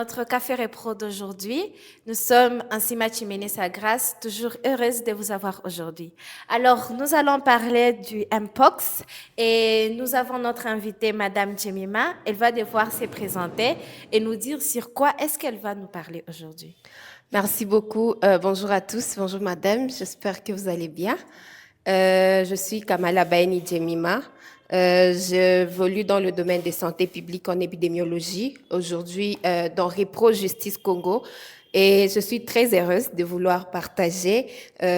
notre café repro d'aujourd'hui. Nous sommes en Sima Chimene Sagras, toujours heureuse de vous avoir aujourd'hui. Alors, nous allons parler du Mpox et nous avons notre invitée, Madame Jemima. Elle va devoir se présenter et nous dire sur quoi est-ce qu'elle va nous parler aujourd'hui. Merci beaucoup. Bonjour à tous. Bonjour madame. J'espère que vous allez bien. Je suis Kamala Baeni Djemima. J'évolue dans le domaine des santé publique en épidémiologie, aujourd'hui dans Repro Justice Congo. Et je suis très heureuse de vouloir partager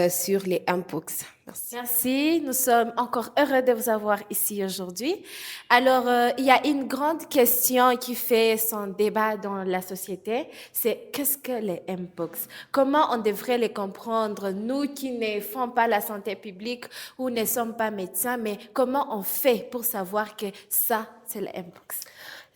sur les Mpox. Merci. Merci, nous sommes encore heureux de vous avoir ici aujourd'hui. Alors, il y a une grande question qui fait son débat dans la société, c'est qu'est-ce que les Mpox? Comment on devrait les comprendre, nous qui ne font pas la santé publique ou ne sommes pas médecins, mais comment on fait pour savoir que ça, c'est les Mpox?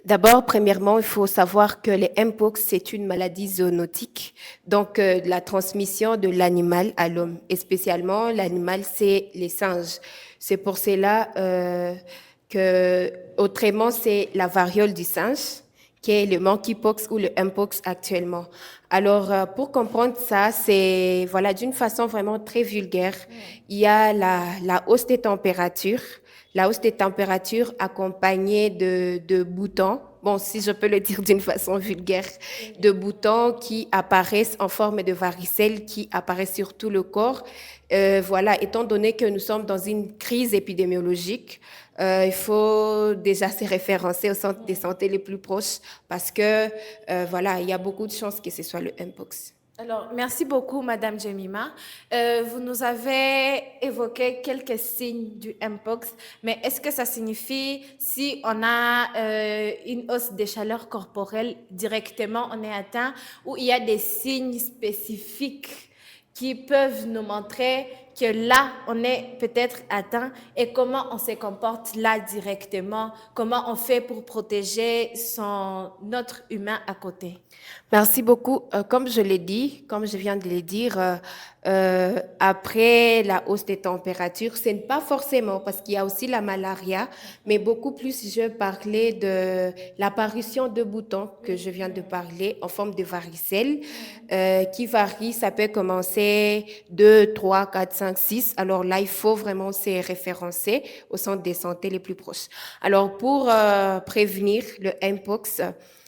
D'abord, premièrement, il faut savoir que les Mpox, c'est une maladie zoonotique, donc la transmission de l'animal à l'homme. Et spécialement, l'animal, c'est les singes. C'est pour cela que, autrement, c'est la variole du singe, qui est le monkeypox ou le Mpox actuellement. Alors, pour comprendre ça, c'est voilà d'une façon vraiment très vulgaire. Il y a la hausse des températures. La hausse des températures accompagnée de boutons, bon, si je peux le dire d'une façon vulgaire, de boutons qui apparaissent en forme de varicelles, qui apparaissent sur tout le corps. Voilà, étant donné que nous sommes dans une crise épidémiologique, il faut déjà se référencer au centre de santé les plus proches parce que, voilà, il y a beaucoup de chances que ce soit le Mpox. Alors, merci beaucoup, Madame Jemima. Vous nous avez évoqué quelques signes du Mpox, mais est-ce que ça signifie si on a une hausse des chaleurs corporelles directement, on est atteint, ou il y a des signes spécifiques qui peuvent nous montrer que là, on est peut-être atteint et comment on se comporte là directement, comment on fait pour protéger notre humain à côté? Merci beaucoup. Comme je l'ai dit, comme je viens de le dire, après la hausse des températures, ce n'est pas forcément parce qu'il y a aussi la malaria, mais beaucoup plus, je parlais de l'apparition de boutons que je viens de parler en forme de varicelles qui varient. Ça peut commencer 2, 3, 4, 5, 6. Alors là, il faut vraiment se référencer au centre de santé les plus proches. Alors pour prévenir le Mpox,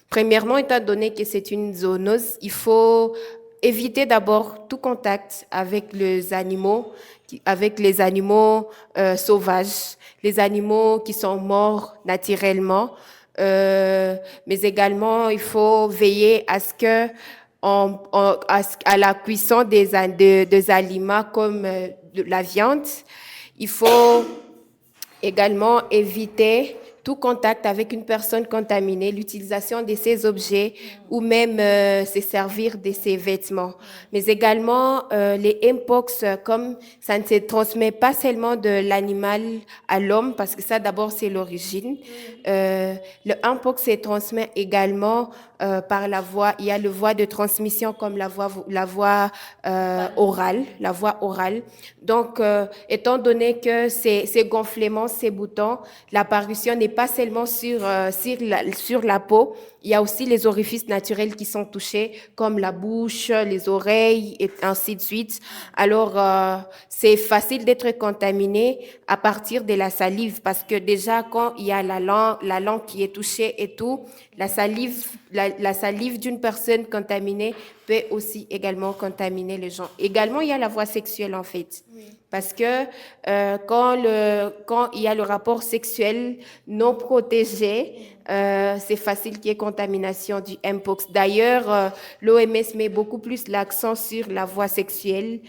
premièrement, étant donné que c'est une zoonose, il faut éviter d'abord tout contact avec les animaux, sauvages, les animaux qui sont morts naturellement. Mais également, il faut veiller à ce que à la cuisson des aliments comme de la viande. Il faut également éviter tout contact avec une personne contaminée, l'utilisation de ces objets ou même se servir de ces vêtements. Mais également, les Mpox, comme ça ne se transmet pas seulement de l'animal à l'homme, parce que ça d'abord c'est l'origine. Le Mpox se transmet également par la voie, il y a le voie de transmission comme la voie orale, la voie orale. Donc, étant donné que ces gonflements, ces boutons, l'apparition n'est pas seulement sur la peau, il y a aussi les orifices naturels qui sont touchés, comme la bouche, les oreilles, et ainsi de suite. Alors, c'est facile d'être contaminé à partir de la salive, parce que déjà, quand il y a la langue qui est touchée et tout, la salive d'une personne contaminée peut aussi également contaminer les gens. Également, il y a la voie sexuelle, en fait. Parce que quand il y a le rapport sexuel non protégé, c'est facile qu'il y ait contamination du Mpox. D'ailleurs, l'OMS met beaucoup plus l'accent sur la voie sexuelle.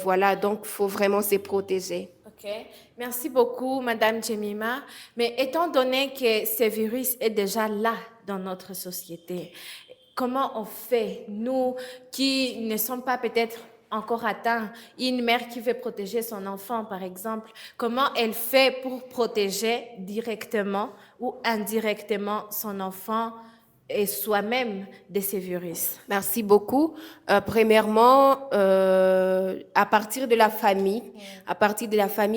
Voilà, donc il faut vraiment se protéger. Ok, merci beaucoup, Madame Jemima. Mais étant donné que ce virus est déjà là dans notre société, comment on fait, nous qui ne sommes pas peut-être encore atteints, une mère qui veut protéger son enfant, par exemple, comment elle fait pour protéger directement ou indirectement son enfant et soi-même de ces virus? Merci beaucoup. Premièrement, à partir de la famille,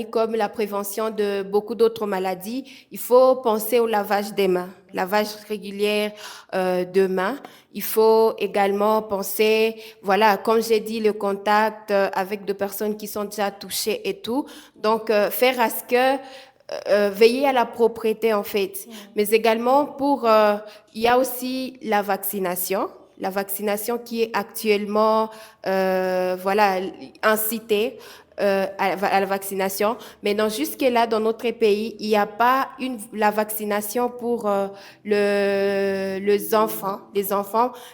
comme la prévention de beaucoup d'autres maladies, il faut penser au lavage des mains, lavage régulier de mains. Il faut également penser, voilà, comme j'ai dit, le contact avec des personnes qui sont déjà touchées et tout. Donc, faire à ce que veiller à la propreté en fait, mais également il y a aussi la vaccination qui est actuellement, voilà, incitée à la vaccination. Mais non, jusque-là, dans notre pays, il n'y a pas la vaccination pour les enfants,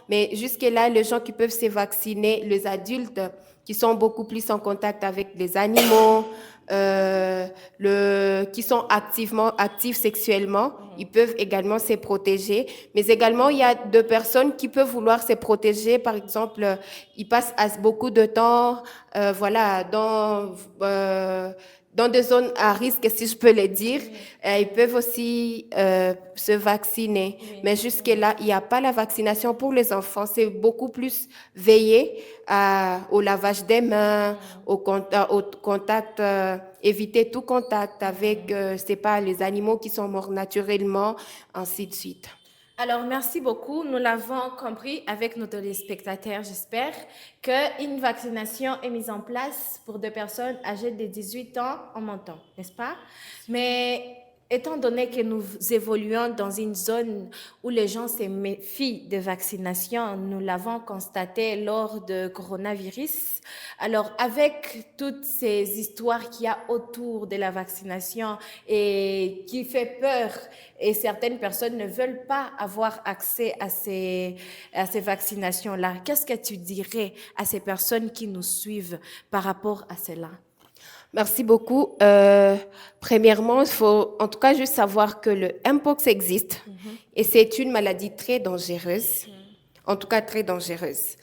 mais jusque-là, les gens qui peuvent se vacciner, les adultes qui sont beaucoup plus en contact avec les animaux, qui sont actifs sexuellement, ils peuvent également se protéger. Mais également, il y a des personnes qui peuvent vouloir se protéger. Par exemple, ils passent beaucoup de temps, voilà, dans des zones à risque, si je peux le dire. Ils peuvent aussi se vacciner. Mais jusque-là, il n'y a pas la vaccination pour les enfants. C'est beaucoup plus veiller au lavage des mains, au contact, éviter tout contact avec, c'est pas les animaux qui sont morts naturellement, ainsi de suite. Alors, merci beaucoup. Nous l'avons compris avec nos téléspectateurs, j'espère, qu'une vaccination est mise en place pour des personnes âgées de 18 ans en montant, n'est-ce pas? Mais étant donné que nous évoluons dans une zone où les gens se méfient de vaccination, nous l'avons constaté lors de coronavirus. Alors, avec toutes ces histoires qu'il y a autour de la vaccination et qui fait peur, et certaines personnes ne veulent pas avoir accès à ces vaccinations-là, qu'est-ce que tu dirais à ces personnes qui nous suivent par rapport à cela? Merci beaucoup. Premièrement, il faut en tout cas juste savoir que le Mpox existe et c'est une maladie très dangereuse, en tout cas très dangereuse.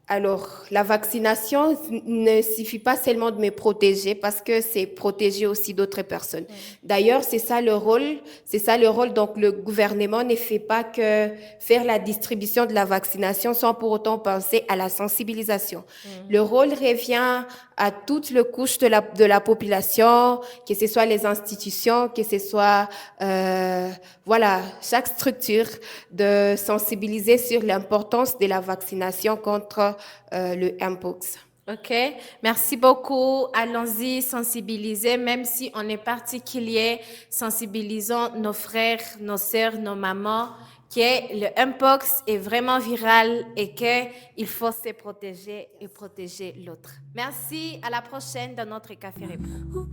Alors, la vaccination ne suffit pas seulement de me protéger parce que c'est protéger aussi d'autres personnes. D'ailleurs, c'est ça le rôle. Donc, le gouvernement ne fait pas que faire la distribution de la vaccination sans pour autant penser à la sensibilisation. Le rôle revient à toutes les couches de la population, que ce soit les institutions, que ce soit, voilà, chaque structure de sensibiliser sur l'importance de la vaccination contre le Mpox. OK, merci beaucoup. Allons-y, sensibiliser, même si on est particulier, sensibilisons nos frères, nos sœurs, nos mamans, que le Mpox est vraiment viral et qu'il faut se protéger et protéger l'autre. Merci, à la prochaine dans notre Café Repos.